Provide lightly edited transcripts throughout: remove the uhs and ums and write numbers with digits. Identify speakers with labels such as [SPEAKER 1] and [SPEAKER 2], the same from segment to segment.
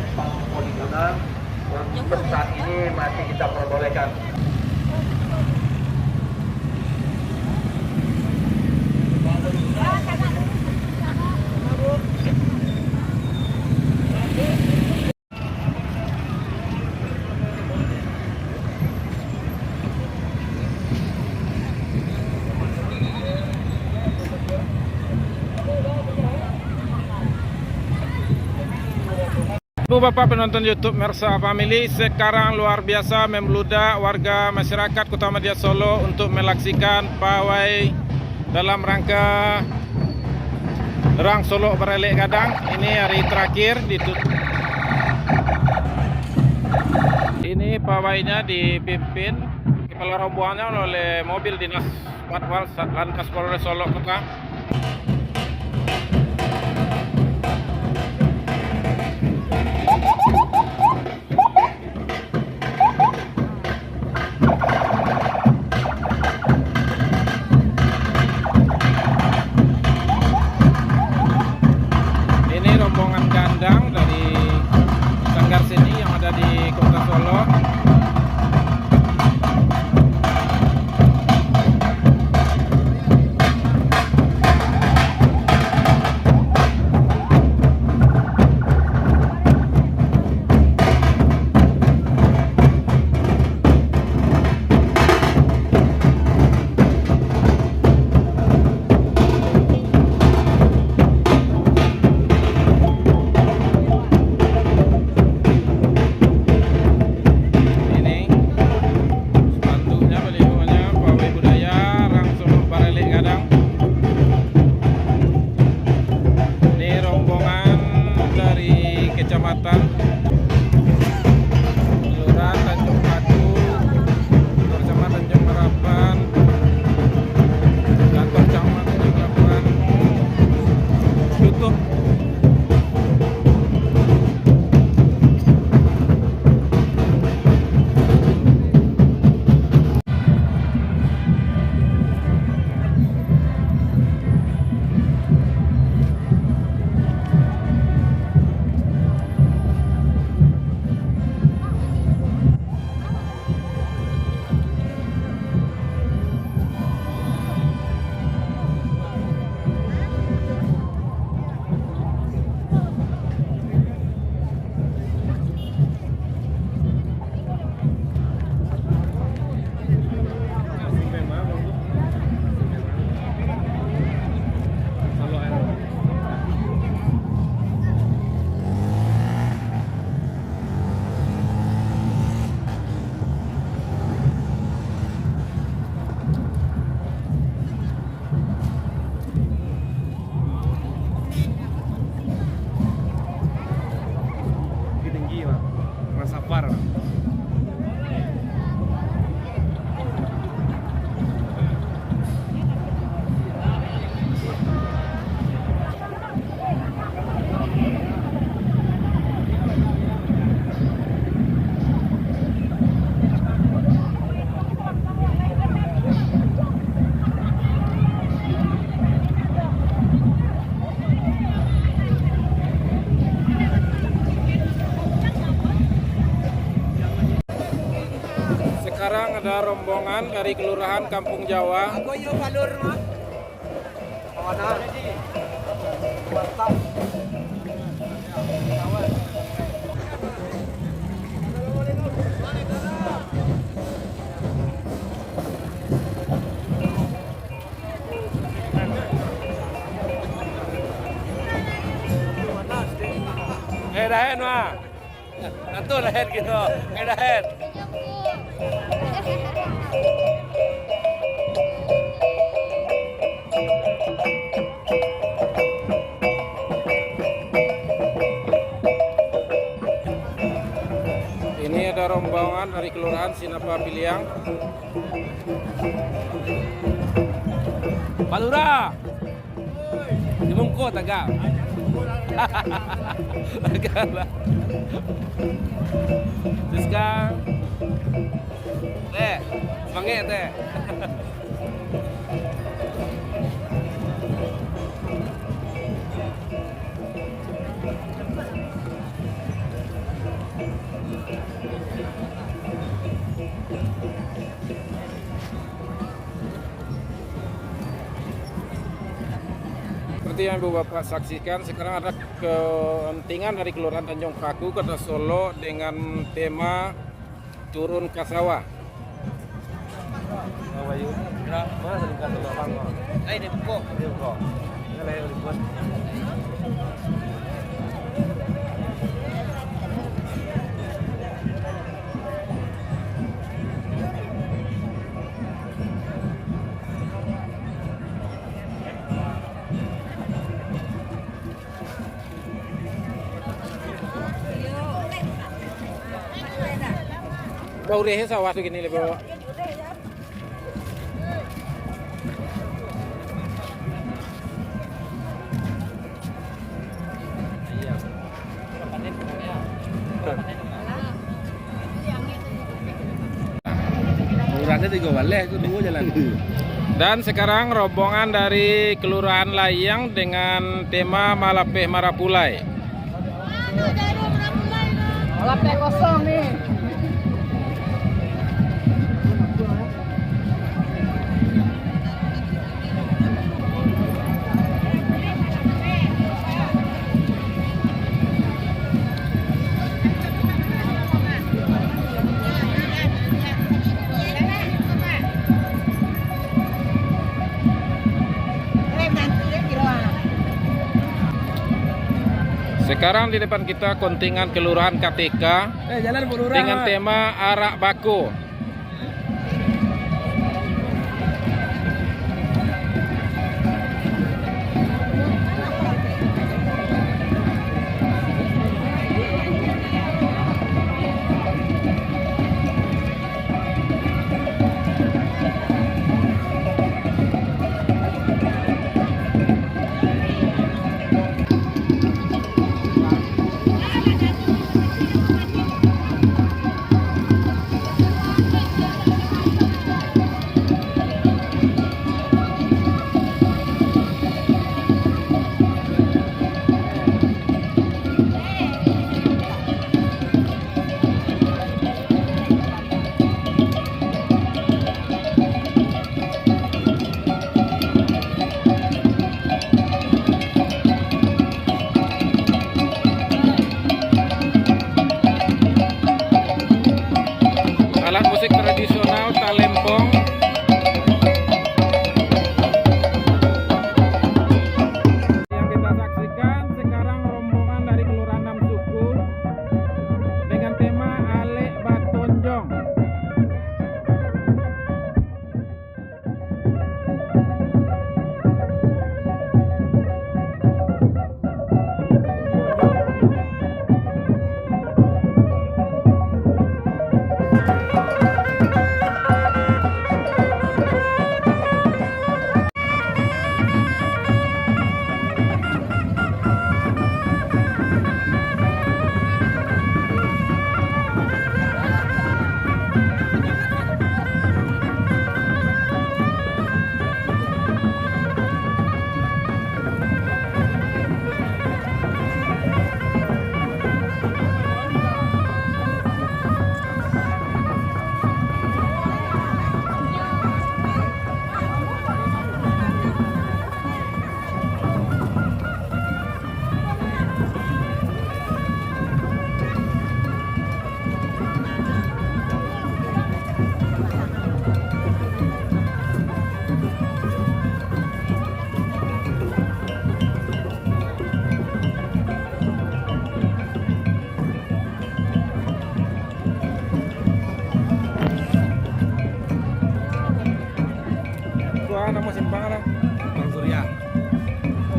[SPEAKER 1] simpang Poligonan untuk saat ini masih kita perbolehkan.
[SPEAKER 2] Ibu bapak penonton YouTube Mersa Family, sekarang luar biasa membludak warga masyarakat Kota Madia Solo untuk melaksanakan pawai dalam rangka Rang Solo Baralik Gadang. Ini hari terakhir ditutup. Ini pawainya dipimpin kepala rombongannya oleh mobil dinas Patwal Satlantas Polres Solo Kota. Rombongan gandang dari Sanggar Seni yang ada di Kota Solo. Kecamatan Kelurahan Tanjung Padu, Kecamatan Tanjung Harapan, kantor Kecamatan Tanjung Harapan tutup. Safar. Sekarang ada rombongan dari Kelurahan Kampung Jawa. Dahen mah. Nanti dahen gitu. Dahen. Ini ada rombongan dari Kelurahan Sinapa Piliang. Pak Lurah, dimungkut agak. Agak lah. Siska, teh, semangat teh. seperti yang Ibu Bapak saksikan, sekarang ada kepentingan dari Kelurahan Tanjung Paku, Kota Solo dengan tema turun ke sawah. Bau deh sawah begini lebih bawa. Dan sekarang rombongan dari Kelurahan Layang dengan tema Malapeh Marapulai.
[SPEAKER 3] Malapeh kosong nih.
[SPEAKER 2] Sekarang di depan kita kontingen Kelurahan KTK dengan tema Arak Bako. Alat musik tradisional talempong. Yang kita saksikan sekarang rombongan dari Kelurahan Enam Suku dengan tema Alek Batonjong.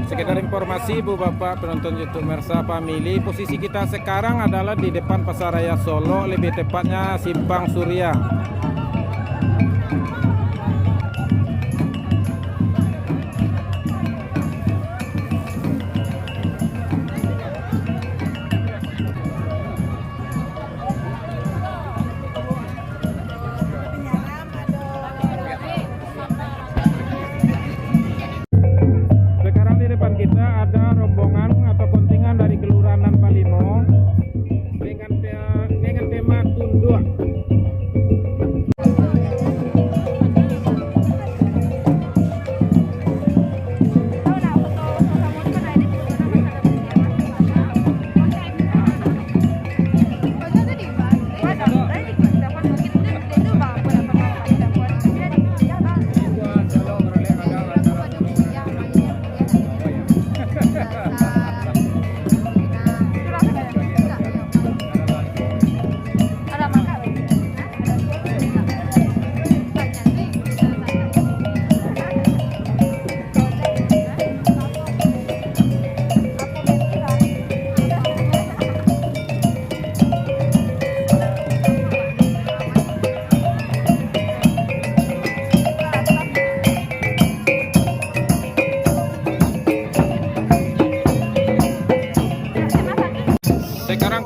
[SPEAKER 2] Sekedar informasi Ibu Bapak penonton YouTube Mersa Family, posisi kita sekarang adalah di depan Pasaraya Solo, lebih tepatnya Simpang Surya.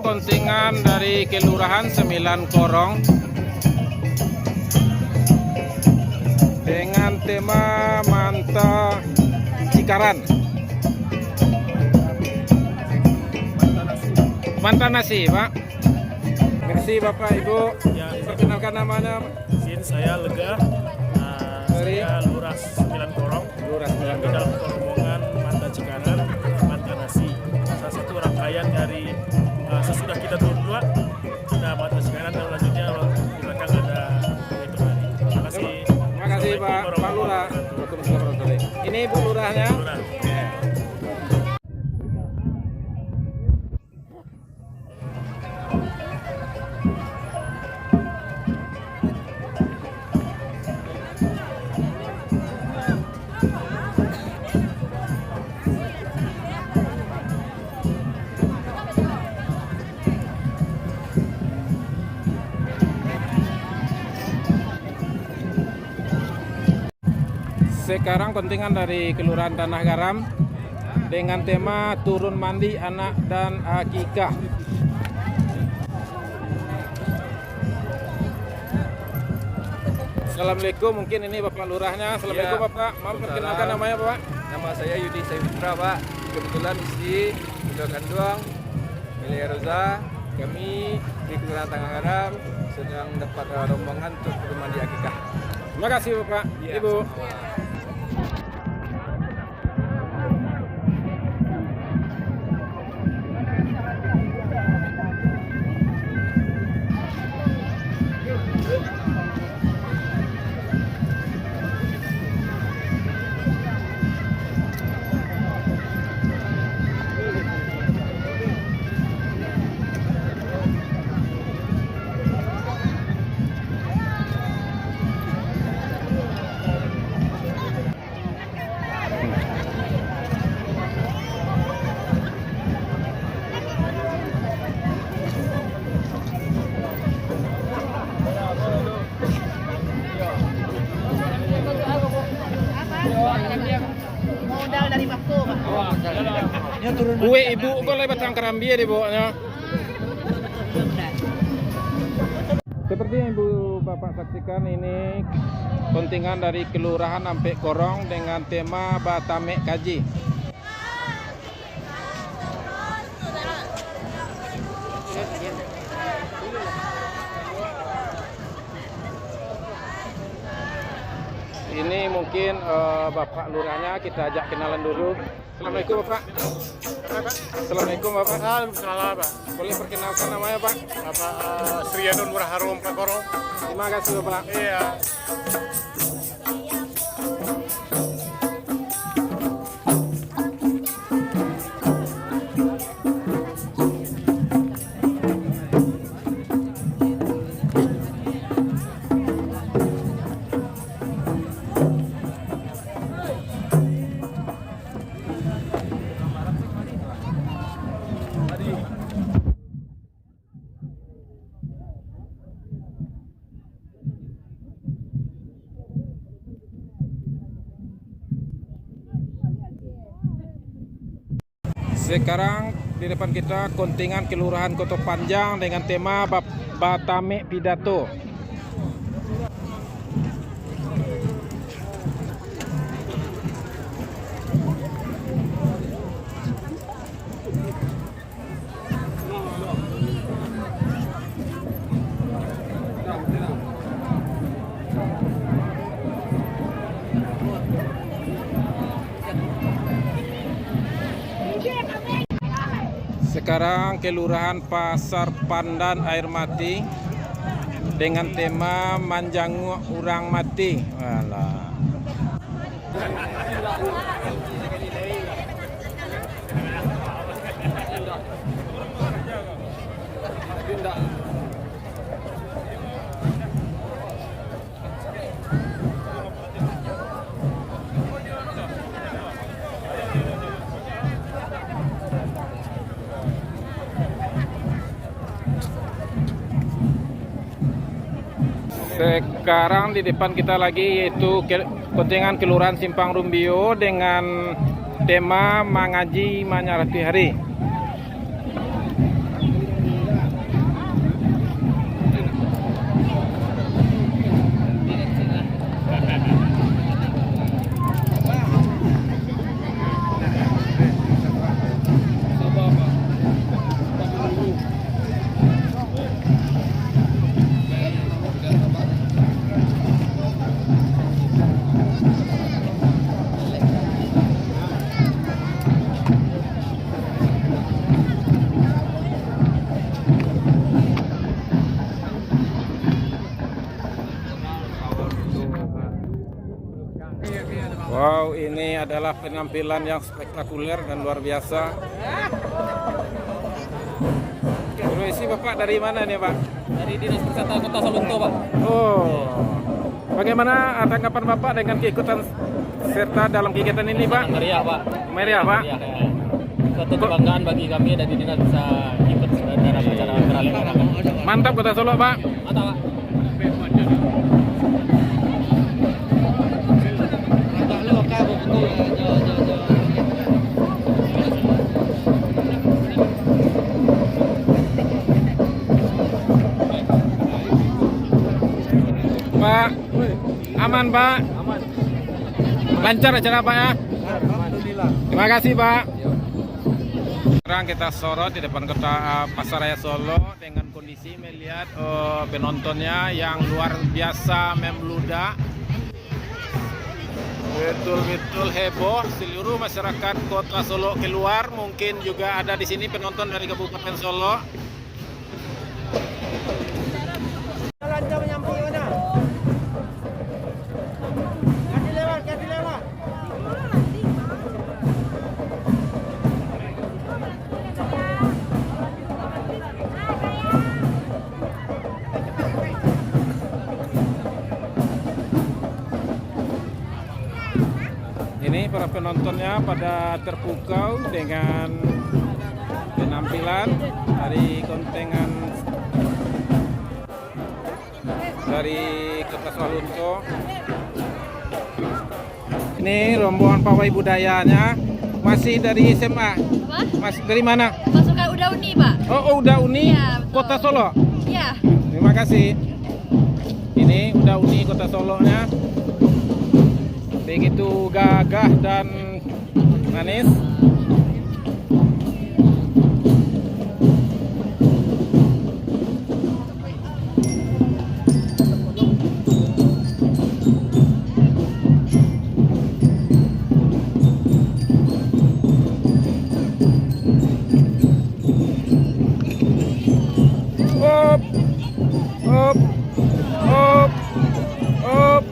[SPEAKER 2] sekarang kontingen dari Kelurahan 9 Korong dengan tema Manta Cikaran. Manta nasi, Pak. Merci Bapak Ibu.
[SPEAKER 4] Ya,
[SPEAKER 2] Perkenalkan namanya.
[SPEAKER 4] izin saya Lega. Saya Lurah 9 Korong.
[SPEAKER 2] Lurah
[SPEAKER 4] Yang di dalam rombongan Manta Cikaran, Manta Nasi. Salah satu rangkaian dari sesudah kita turun dua, ada Manta Cikaran dan selanjutnya di belakang ada itu. Terima kasih.
[SPEAKER 2] Terima kasih Pak Lurah. Ini Bu Lurahnya.
[SPEAKER 4] Lurah.
[SPEAKER 2] Sekarang kontingen dari Kelurahan Tanah Garam dengan tema turun mandi anak dan akikah. Assalamualaikum, mungkin ini Bapak Lurahnya. Assalamualaikum
[SPEAKER 5] Ya.
[SPEAKER 2] Bapak, mau perkenalkan namanya Bapak?
[SPEAKER 5] Nama saya Yudi Saifitra, Pak. Kebetulan istri sudah kandung, Milia Roza. Kami di Kelurahan Tanah Garam sedang dapat rombongan untuk mandi akikah.
[SPEAKER 2] Terima kasih Bapak,
[SPEAKER 5] Ya,
[SPEAKER 2] Ibu.
[SPEAKER 5] sama.
[SPEAKER 3] Modal dari Bako, Pak.
[SPEAKER 2] Kue Ibu kok lewat Kerambi ya Ibunya. Seperti yang Ibu Bapak saksikan, ini kontingen dari Kelurahan Ampek Korong dengan tema Batamek Kaji. Ini mungkin Bapak Lurahnya, kita ajak kenalan dulu. Assalamualaikum Bapak. Assalamualaikum Bapak.
[SPEAKER 4] Waalaikumsalam, Pak.
[SPEAKER 2] Boleh perkenalkan namanya Pak?
[SPEAKER 4] Bapak Sriyanun Lurah Harum Pak Korong.
[SPEAKER 2] Terima kasih Bapak.
[SPEAKER 4] Iya.
[SPEAKER 2] Sekarang di depan kita kontingen Kelurahan Koto Panjang dengan tema Batamek Pidato. Sekarang Kelurahan Pasar Pandan Air Mati dengan tema Manjangu Urang Mati. Walah. Sekarang di depan kita lagi yaitu kontingen Kelurahan Simpang Rumbio dengan tema Mangaji Manyarati Hari. ini adalah penampilan yang spektakuler dan luar biasa. Permisi Bapak, dari mana nih Pak?
[SPEAKER 6] Dari Dinas Wisata Kota Solonto, Pak.
[SPEAKER 2] Oh, bagaimana tanggapan Bapak dengan keikutan serta dalam kegiatan ini Pak?
[SPEAKER 6] Meriah, Pak.
[SPEAKER 2] Meriah Pak?
[SPEAKER 6] Meriah, ya. Suatu kebanggaan bagi kami dari Dinas bisa ikut dalam acara peralihan.
[SPEAKER 2] Mantap Kota Solo Pak.
[SPEAKER 6] Mantap, Pak.
[SPEAKER 2] Pak, aman Pak? Lancar acara Pak ya? Terima kasih Pak. Sekarang kita sorot di depan kota Pasaraya Solo dengan kondisi melihat penontonnya yang luar biasa membludak. Betul-betul heboh, seluruh masyarakat kota Solo keluar, mungkin juga ada di sini penonton dari Kabupaten Solo. Ini para penontonnya pada terpukau dengan penampilan dari kontengan dari Kota Solonto. Ini rombongan pawai budayanya masih dari SMA. Mas dari mana?
[SPEAKER 3] Pasukan Uda Uni, Pak.
[SPEAKER 2] Oh, Uda Uni,
[SPEAKER 3] Ya, betul.
[SPEAKER 2] Kota Solo.
[SPEAKER 3] Iya.
[SPEAKER 2] Terima kasih. Ini Uda Uni Kota Solo-nya. Begitu gagah dan manis. Op, op, op, op.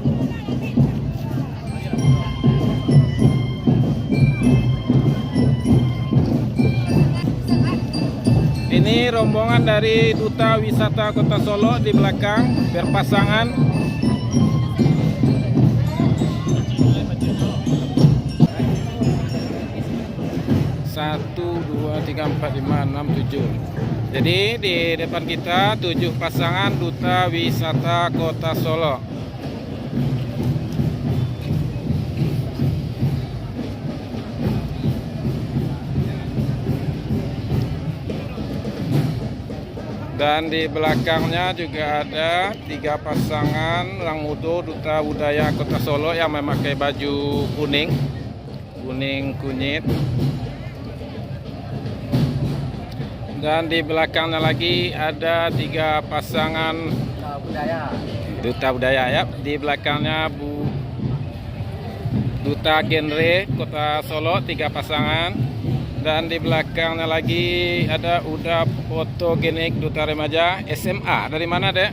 [SPEAKER 2] Ini rombongan dari Duta Wisata Kota Solo di belakang berpasangan. Satu, dua, tiga, empat, lima, enam, tujuh. Jadi di depan kita 7 pasangan Duta Wisata Kota Solo. Dan di belakangnya juga ada 3 pasangan Lang Mudo Duta Budaya Kota Solo yang memakai baju kuning kunyit. Dan di belakangnya lagi ada 3 pasangan Duta Budaya ya. Di belakangnya Duta Genre Kota Solo 3 pasangan. Dan di belakangnya lagi ada Uda Fotogenik Duta Remaja SMA. Dari mana dek?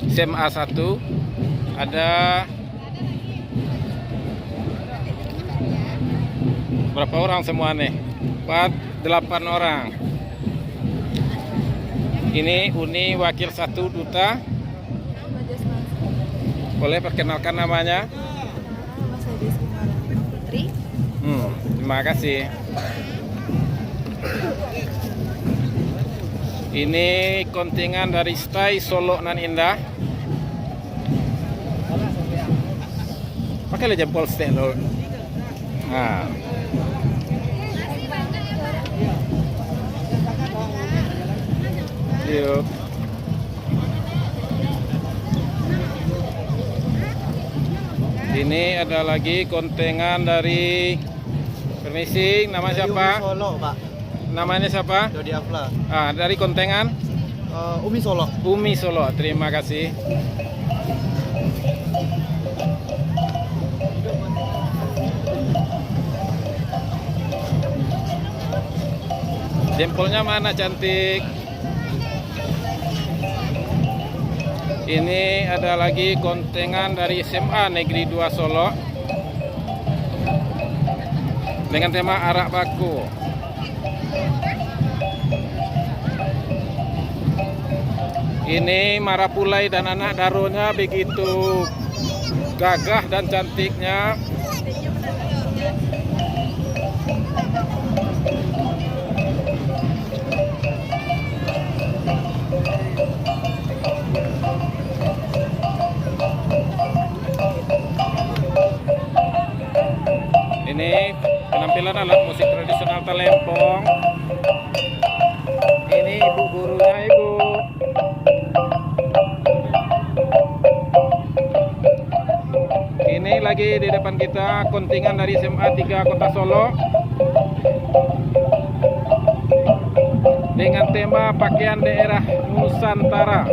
[SPEAKER 2] SMA 1. Ada berapa orang semua nih? 8 orang. Ini Uni Wakil 1 Duta. Boleh perkenalkan namanya?
[SPEAKER 3] Putri.
[SPEAKER 2] Terima kasih. Ini kontingen dari Stai Solo Nan Indah. Pakai jempol stek dulu. Nah. Yuk. Ini ada lagi kontengan dari permisi, nama siapa?
[SPEAKER 7] Solo, Pak.
[SPEAKER 2] Namanya siapa?
[SPEAKER 7] Dodi Afla.
[SPEAKER 2] Dari kontengan
[SPEAKER 7] Umi Solo.
[SPEAKER 2] Umi Solo. Terima kasih. Jempolnya mana cantik? Ini ada lagi kontengan dari SMA Negeri 2 Solo. dengan tema arak baku. Ini Marapulai dan anak darunya begitu gagah dan cantiknya. Ini penampilan alat musik tradisional Talempong. Ini ibu gurunya, ibu. Ini lagi di depan kita kontingen dari SMA 3 Kota Solo dengan tema pakaian daerah Nusantara.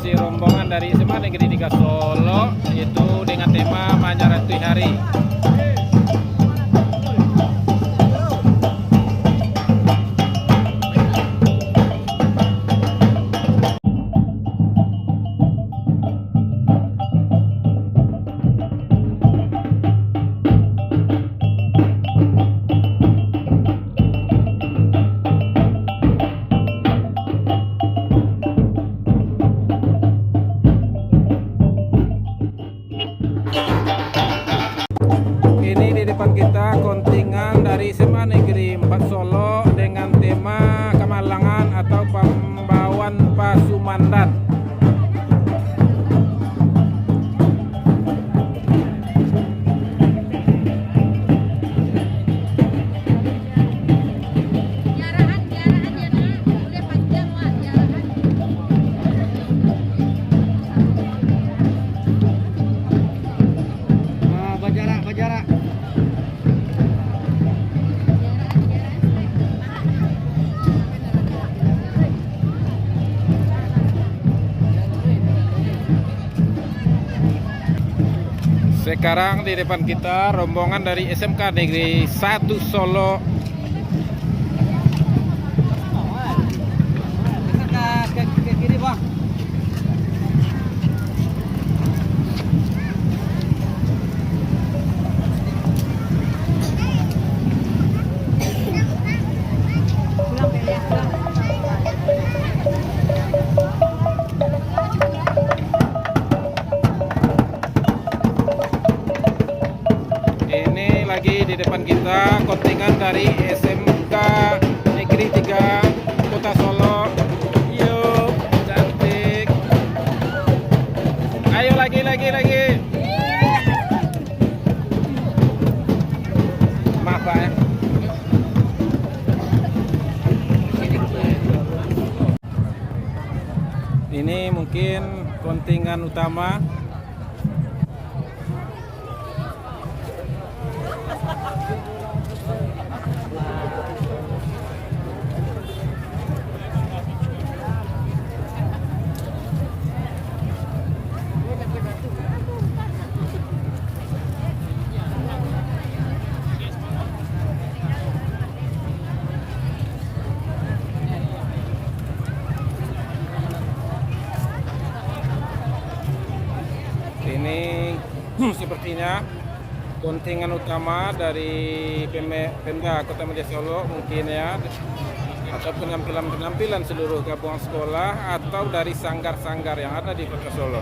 [SPEAKER 2] Rombongan dari SMA Negeri 3 Solo, itu dengan tema Manyaratui Hari. Ini di depan kita kontingen dari SMA Negeri 4 Solo dengan tema Kamalangan atau Pembauan Pasumandan. Sekarang di depan kita rombongan dari SMK Negeri 1 Solo.
[SPEAKER 6] Ke kiri, Bang.
[SPEAKER 2] Ini lagi di depan kita kontingen dari SMK Negeri 3 Kota Solo. Yuk, cantik. Ayo lagi. Maaf Pak ya. Ini mungkin kontingen utama. Ini sepertinya kontingen utama dari Pemda Kota Media Solo mungkin ya, atau penampilan seluruh gabungan sekolah atau dari sanggar-sanggar yang ada di Kota Solo.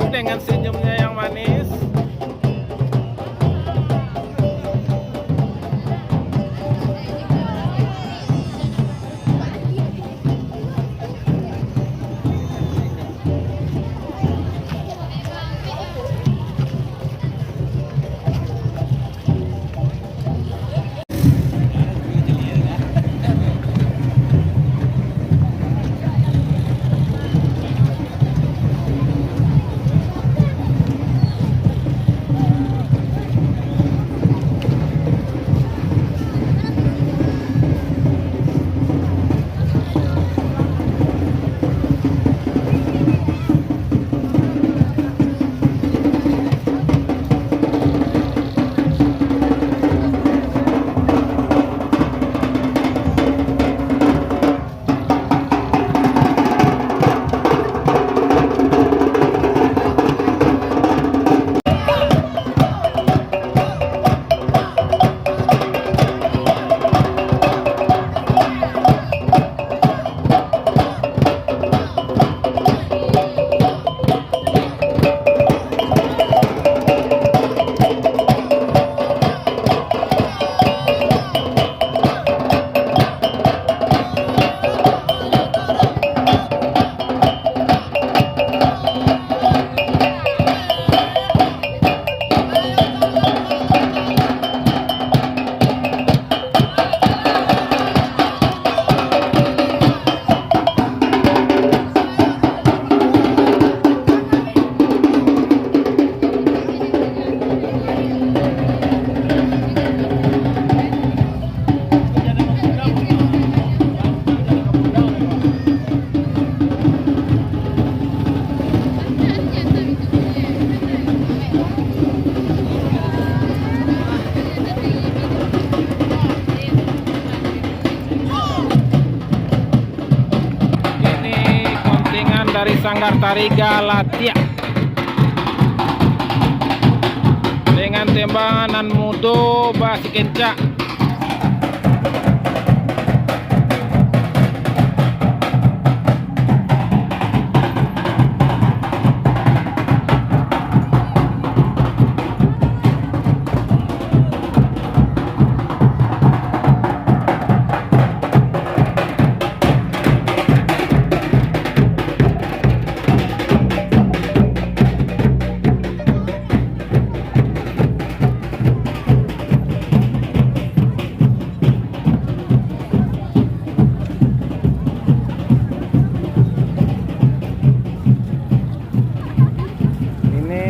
[SPEAKER 2] dengan senyumnya yang manis. Dari Sanggar Tari Galatia dengan tembakan mudo basi kencak.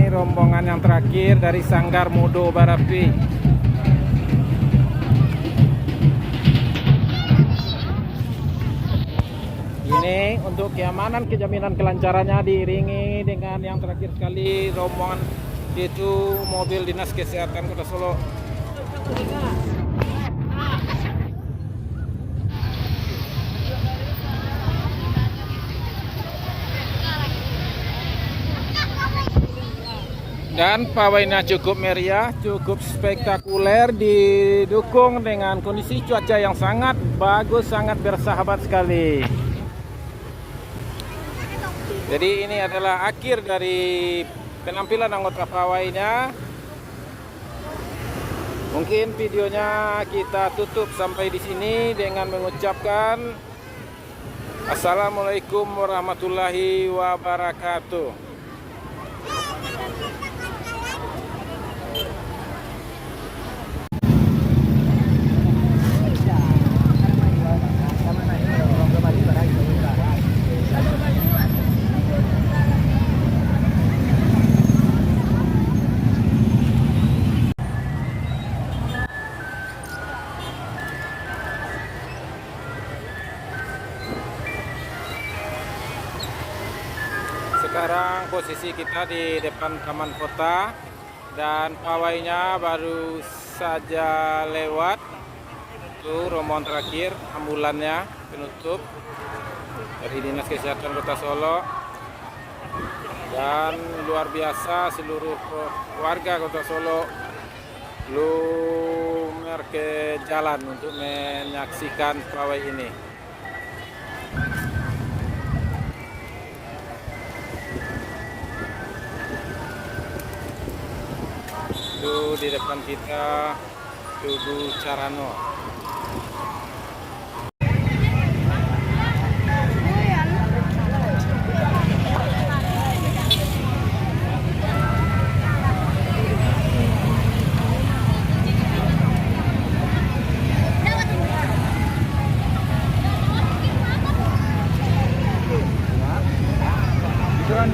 [SPEAKER 2] Rombongan yang terakhir dari Sanggar Mudo Barapi. Ini untuk keamanan, kejaminan kelancarannya diiringi dengan yang terakhir sekali rombongan, yaitu mobil Dinas Kesehatan Kota Solo. Dan pawainya cukup meriah, cukup spektakuler, didukung dengan kondisi cuaca yang sangat bagus, sangat bersahabat sekali. Jadi ini adalah akhir dari penampilan anggota pawainya. Mungkin videonya kita tutup sampai di sini dengan mengucapkan Assalamualaikum warahmatullahi wabarakatuh. Sekarang posisi kita di depan Taman Kota dan pawainya baru saja lewat. Itu rombongan terakhir, ambulannya penutup dari Dinas Kesehatan Kota Solo. Dan luar biasa, seluruh warga Kota Solo lumer ke jalan untuk menyaksikan pawai ini. Itu di depan kita Tugu Carano.
[SPEAKER 5] Itu kan